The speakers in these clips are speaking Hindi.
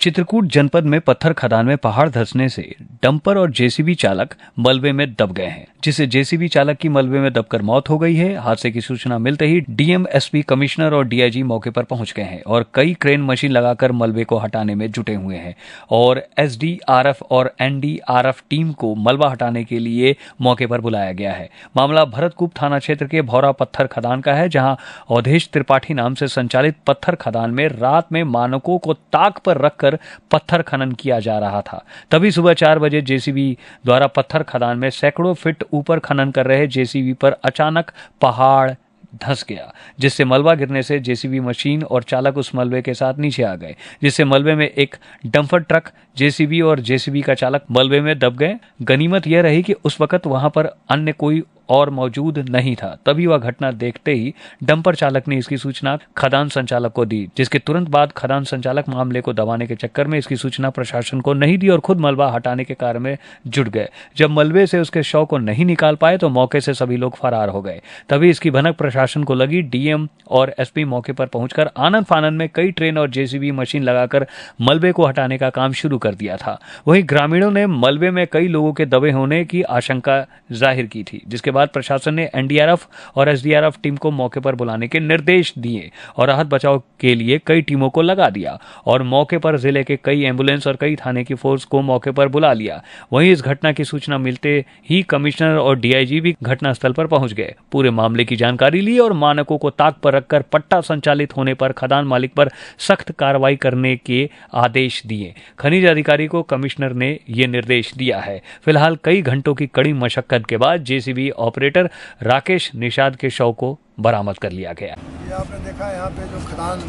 चित्रकूट जनपद में पत्थर खदान में पहाड़ धंसने से डंपर और जेसीबी चालक मलबे में दब गए हैं, जिससे जेसीबी चालक की मलबे में दबकर मौत हो गई है। हादसे की सूचना मिलते ही डीएम, एसपी, कमिश्नर और डीआईजी मौके पर पहुंच गए हैं और कई क्रेन मशीन लगाकर मलबे को हटाने में जुटे हुए हैं और एसडीआरएफ और एनडीआरएफ टीम को मलबा हटाने के लिए मौके पर बुलाया गया है। मामला भरतकूप थाना क्षेत्र के भौरा पत्थर खदान का है, जहां अवधेश त्रिपाठी नाम से संचालित पत्थर खदान में रात में मानकों को ताक पर रखकर पत्थर खनन किया जा रहा था। तभी सुबह 4 बजे जेसीबी द्वारा पत्थर खदान में सैकड़ों फीट ऊपर खनन कर रहे जेसीबी पर अचानक पहाड़ धंस गया, जिससे मलबा गिरने से जेसीबी मशीन और चालक उस मलबे के साथ नीचे आ गए, जिससे मलबे में एक डंपर ट्रक, जेसीबी और जेसीबी का चालक मलबे में दब गए। गनीमत यह रही कि उस वक्त वहां पर अन्य कोई और मौजूद नहीं था। तभी वह घटना देखते ही डंपर चालक ने इसकी सूचना खदान संचालक को दी, जिसके तुरंत बाद खदान संचालक मामले को दबाने के चक्कर में इसकी सूचना प्रशासन को नहीं दी और खुद मलबा हटाने के कार्य में जुट गए। जब मलबे से उसके शव को नहीं निकाल पाए तो मौके से सभी लोग फरार हो गए। तभी इसकी भनक प्रशासन को लगी। डीएम और एसपी मौके पर पहुंचकर आनंद फानंद में कई ट्रेन और जेसीबी मशीन लगाकर मलबे को हटाने का काम शुरू कर दिया था। वहीं ग्रामीणों ने मलबे में कई लोगों के दबे होने की आशंका जाहिर की थी, जिसके बाद प्रशासन ने एनडीआरएफ और एसडीआरएफ टीम को मौके पर बुलाने के निर्देश दिए और राहत बचाव के लिए कई टीमों को लगा दिया और मौके पर जिले के कई एम्बुलेंस और कई थाने की फोर्स को मौके पर बुला लिया। वहीं इस घटना की सूचना मिलते ही कमिश्नर और डीआईजी भी घटनास्थल पर पहुंच गए, पूरे मामले की जानकारी ली और मानकों को ताक पर रखकर पट्टा संचालित होने पर खदान मालिक पर सख्त कार्रवाई करने के आदेश दिए। खनिज अधिकारी को कमिश्नर ने यह निर्देश दिया है। फिलहाल कई घंटों की कड़ी मशक्कत के बाद जेसीबी ऑपरेटर राकेश निषाद के शव को बरामद कर लिया गया। ये आपने देखा यहाँ पे जो खदान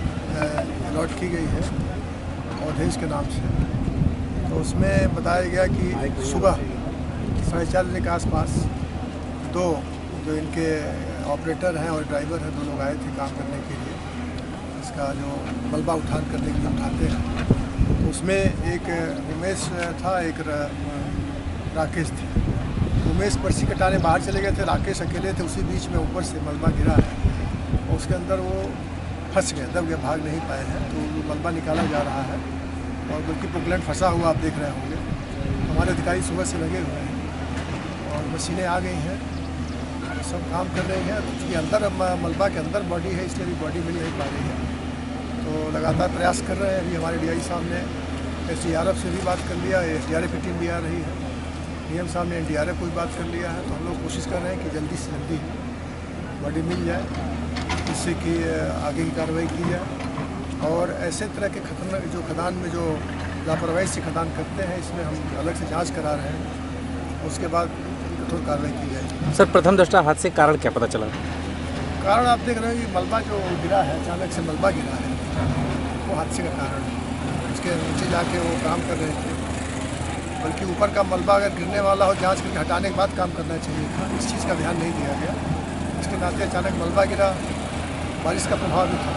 अलॉट की गई है अवधेश के नाम से, तो उसमें बताया गया कि सुबह 4:30 बजे के आसपास दो जो इनके ऑपरेटर हैं और ड्राइवर हैं, 2 लोग आए थे काम करने के लिए, इसका जो मलबा उठान करने के लिए उठाते हैं। तो उसमें एक उमेश था, एक राकेश थे। उमेश पर्ची कटाने बाहर चले गए थे, राकेश अकेले थे। उसी बीच में ऊपर से मलबा गिरा है और उसके अंदर वो फंस गए, दब गए, भाग नहीं पाए हैं। तो वो मलबा निकाला जा रहा है और बल्कि पोकलैंड फंसा हुआ आप देख रहे होंगे। हमारे अधिकारी सुबह से लगे हुए हैं और मशीनें आ गई हैं, सब काम कर रही हैं। उसके अंदर मलबा के अंदर बॉडी है, इसलिए भी बॉडी मिल नहीं पा रही है, तो लगातार प्रयास कर रहे हैं। अभी हमारे डीआई साहब ने एसडीआरएफ से भी बात कर लिया, एसडीआरएफ की टीम भी आ रही है, डीएम साहब ने एनडीआरएफ को भी बात कर लिया है। तो हम लोग कोशिश कर रहे हैं कि जल्दी से जल्दी बॉडी मिल जाए, जिससे कि आगे की कार्रवाई की जाए। और ऐसे तरह के खतरनाक जो खदान में जो लापरवाही से खदान करते हैं, इसमें हम अलग से जांच करा रहे हैं, उसके बाद कठोर कार्रवाई की जाएगी। सर, प्रथम दृष्टया हादसे का कारण क्या पता चला? कारण आप देख रहे हैं कि मलबा जो गिरा है, अचानक से मलबा गिरा है, वो हादसे का कारण है। उसके नीचे जाके वो काम कर रहे थे, बल्कि ऊपर का मलबा अगर गिरने वाला हो, जांच करके हटाने के बाद काम करना चाहिए था। इस चीज़ का ध्यान नहीं दिया गया। इसके नाते अचानक मलबा गिरा, बारिश का प्रभाव भी था,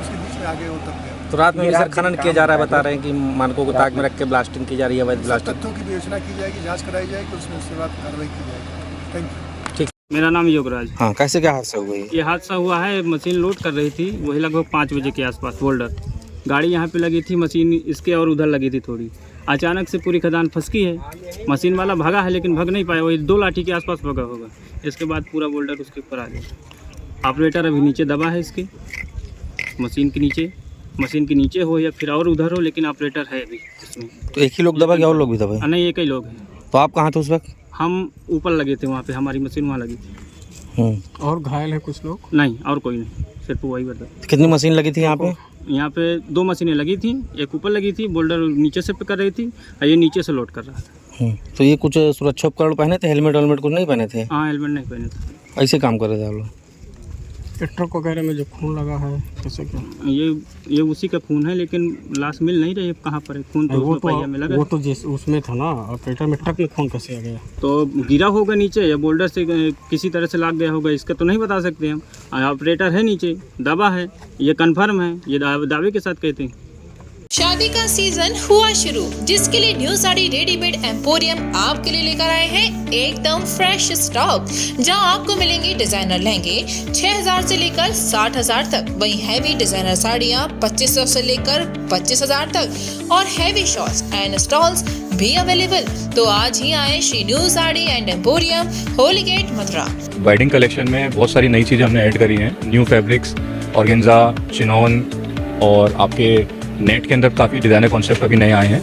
उसके बीच में आगे वो दब गया। तो रात में सर खनन किया जा रहा है, बता रहे हैं कि मानकों को ताक में रख के ब्लास्टिंग की जा रही है, अवैध ब्लास्टिंग। तथ्यों की विवेचना की जाएगी, जाँच कराई जाएगी, उसमें उसके बाद कार्रवाई की जाएगी। Thank you. ठीक। मेरा नाम योगराज। हाँ, कैसे क्या हादसा हुआ? ये हादसा हुआ है, मशीन लोड कर रही थी, वही लगभग 5 बजे के आसपास। बोल्डर गाड़ी यहाँ पे लगी थी, मशीन इसके और उधर लगी थी थोड़ी। अचानक से पूरी खदान फंसकी है। मशीन वाला भागा है लेकिन भाग नहीं पाया, वही 2 लाठी के आसपास भागा होगा। इसके बाद पूरा बोल्डर उसके ऊपर आ गया। ऑपरेटर अभी नीचे दबा है, इसके मशीन के नीचे हो या फिर और उधर हो, लेकिन ऑपरेटर है अभी इसमें। तो एक ही लोग दबा, क्या और लोग भी दबे? नहीं, एक ही लोग हैं। तो आप कहाँ थे उस वक्त? हम ऊपर लगे थे, वहाँ पे हमारी मशीन वहाँ लगी थी। और घायल है कुछ लोग? नहीं, और कोई नहीं, सिर्फ वही बता। कितनी मशीन लगी थी यहाँ पे? यहाँ पे 2 मशीनें लगी थी, एक ऊपर लगी थी, बोल्डर नीचे से कर रही थी और ये नीचे से लोड कर रहा था। तो ये कुछ सुरक्षा उपकरण पहने थे, हेलमेट कुछ नहीं पहने थे? हाँ, हेलमेट नहीं पहने थे। ऐसे काम कर रहे थे आप लोग? ट्रक वगैरह में जो खून लगा है कैसे क्या? ये उसी का खून है, लेकिन लाश मिल नहीं रही है, कहाँ पर है खून? तो वो पहिया में लगा। वो तो जिस उसमें था ना ऑपरेटर में, ट्रक में खून कैसे आ गया? तो गिरा होगा नीचे या बोल्डर से किसी तरह से लाग गया होगा, इसका तो नहीं बता सकते हम। ऑपरेटर है नीचे, दबा है, ये कन्फर्म है, ये दावे के साथ कहते हैं। शादी का सीजन हुआ शुरू, जिसके लिए न्यू साड़ी रेडीमेड एम्पोरियम आपके लिए लेकर आए हैं एकदम फ्रेश स्टॉक, जहां आपको मिलेंगे डिजाइनर लहंगे 6000 से लेकर 60000 तक, वहीं हैवी डिजाइनर साड़ियां 2500 से लेकर 25000 तक और हैवी शॉर्ट्स एंड स्टॉल्स भी अवेलेबल। तो आज ही आए Shri new sari and emporium, Holi gate, Mathura. Wedding collection में बहुत सारी नई चीज़ें हमने ऐड करी हैं, न्यू फैब्रिक्स, ऑर्गेन्जा, चिनॉन और आपके नेट के अंदर काफ़ी डिज़ाइनर कॉन्सेप्ट अभी नए आए हैं।